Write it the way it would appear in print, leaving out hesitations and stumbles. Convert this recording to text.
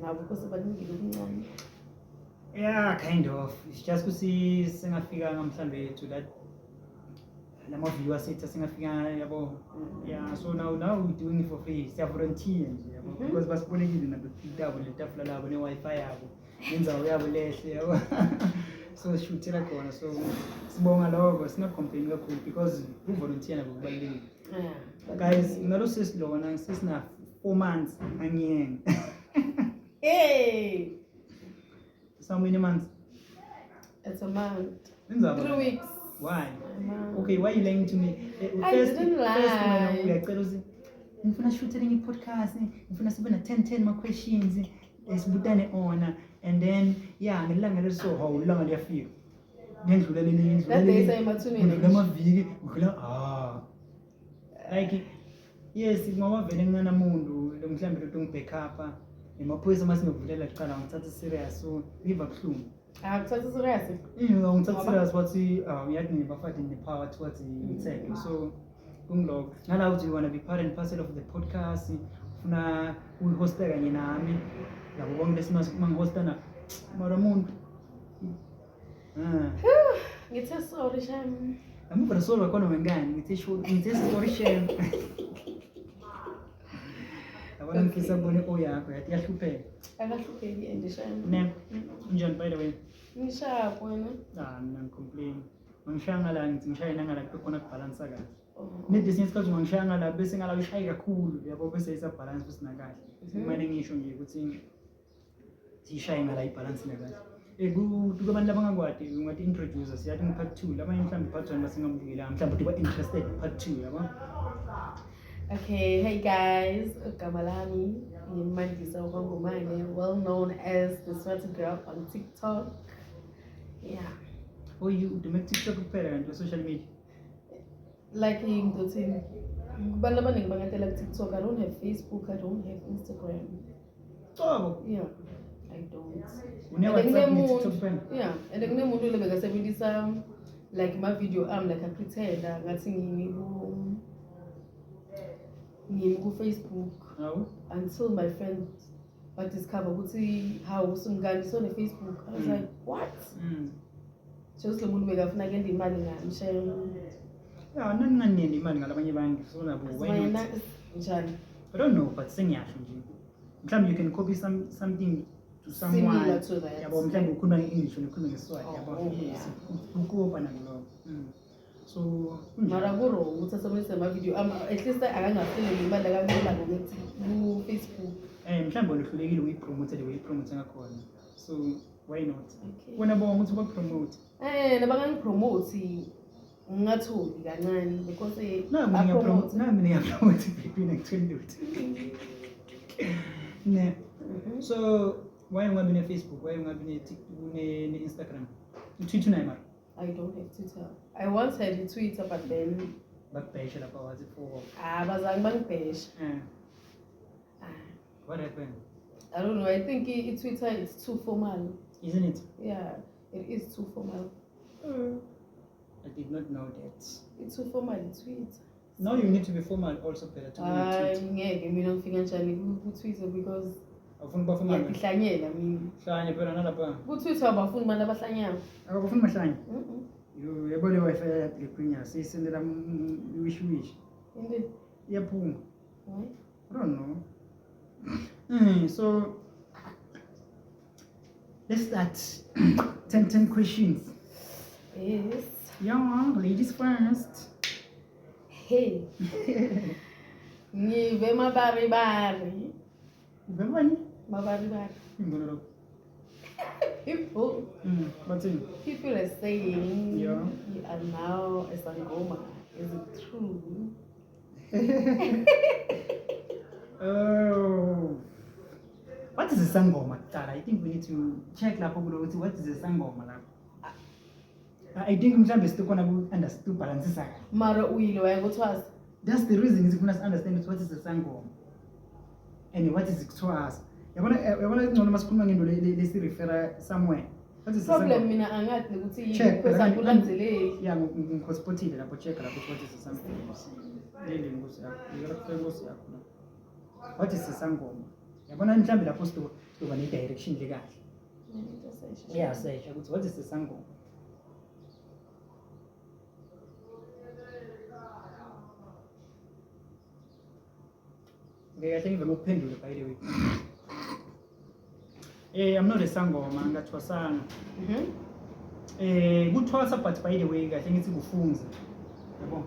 ngabo because baningile okuncane. Yeah, kind of. It's just kusi singafika ngamhlambe to that lama viewers sethu singafika yabo. Yeah, so now we're doing it for free. Siya volunteer nje yabo because basibolekile nabo itabo letafula labo ne Wi-Fi yabo. Indzawo yabo lehle yabo. So shootela khona so sibonga lokho singa complain kakhulu because u volunteer nabo kubalekile. Yeah. Guys, ngalo sesilona sisina 4 months anyeng. Hey. So many months? It's a month. 3 weeks. Why? Okay, why are you lying to me? I didn't lie. First, ngifuna shooting i-podcast, ngifuna sibe na 10 more questions, sibutane ona, and then yeah, ngelanga leso hawu ilanga liyafika. Ngidlula leli That day say emathuneni. Ngamaviki, like yes, ngoma vele ngana muntu lo mhlambe lo ngibackupa. Emaphoyisa masingavulela qala ngithatha serious so ngiva kuhlungu. Kuthatha serious. Ngithatha serious wathi uyathi ngibafade nepower towards i-tech. So kungiloko nala uthi you want to be part and parcel of the podcast ufuna uhost kanye nami yabo bonke lesimasimangihosta na mara muntu Ngithe sorry shame. Amuvela sorry khona wengane ngithe sorry shame. Abona ngifisa kubona oyakho yathi yahlupheka. Akahlupheki and shame. Ne njani by the way? Ngishapho wena. Mina complain. Ngishaya ngala ngithi ngishaya ngala khona kubalance kahle. Nedesinye isikhathi ngishaya ngala bese ngala ushayi kakhulu yabo bese isa balance bese nakahle. Kumele ngisho nje ukuthi sishaye ngala ibalance nakahle. Kubantu abangakwadi ungathi introducer siyathi part 2 labanye mhlawumbe part 1 basingambukela mhlawumbe uba interested part 2 yabo. Okay, hey guys, Gamalami, Mandisa Wangomane, well known as the Sweaty Girl on TikTok. Yeah. Oh, you do make TikTok and your social media? Like in the thing, but like TikTok, I don't have Facebook, I don't have Instagram. Oh, yeah, I don't. You never TikTok friend? Yeah, and then I'm doing like 70 like my video, I'm like a pretender, I'm singing go Facebook until my friend discovered how Sungani on Facebook. I was like, what? Just the moon wake up and I get the money and sharing. Yeah, none the money alabanye bantu so nabo. I don't know, but sing yasho. Sometimes you can copy something to someone similar to that. Yeah, but mhlawumbe ukhuluma English ukhuluma ngeSwahili yabo. Yes. Ukuba nalo. So mara kuro uthatha ama video at least akangafile imali akanqola ngokuthi ku Facebook mhlawumbe oluhlulekile uyipromote le uyipromote ngakhona so why not okay. Wena bonke ukuthi bapromote nabangangipromote ngingatholi kancane because nami ngiyapromote phela ngithole lutho ne so why ungabi ne Facebook why ungabi ne Instagram Twitter nayo mara I don't have Twitter. I once had a Twitter, but then. Bakubhesha lapha wathi for. Bazange bangibhesha. What happened? I don't know. I think Twitter is too formal. Isn't it? Yeah, it is too formal. I did not know that. It's too formal. Twitter. Now you need to be formal also better to ngeke mina ngifika njani ku Twitter because awufuni baformal. Ngihlanyela mina. Hlanye phela nalapha. Ku Twitter abafuni manje abahlanyana. Akabafuni mahlanye. Yebo le Wi-Fi yakhe lekhwinya sisendela wish. Indeed. Iyaphuma. Why? I don't know. So let's start 10 questions. Yes. Yeah, ladies first. Hey. Ngive mabaribari. Bebani? Mabaribari. Ngololo. People are saying you are now a Sangoma. Is it true? Oh. What is a Sangoma? I think we need to check what is a Sangoma. I think mhlawumbe sikhona ku understand balance sakhe. Mara uyilo wayakuthwasa. That's the reason is to understand what is a Sangoma. And what is Xhosa? Yabona ngcono masikhuluma ngento lesi refer somewhere. What is problem mina angathi ukuthi because akulandzeleki. Yeah, ngikhospotile lapho check lapho what is a Sangoma. Leli ngosi yakho. What is a Sangoma? Yabona mhlawumbe lapho kuyoba ne-direction le kahle. Yeah, search ukuthi what is the sangoma. Okay, I think we'll pendule by the way. I'm not a sangoma, ngathwasana. Kuthwasa but by the way I think it's kufunza. Yabo.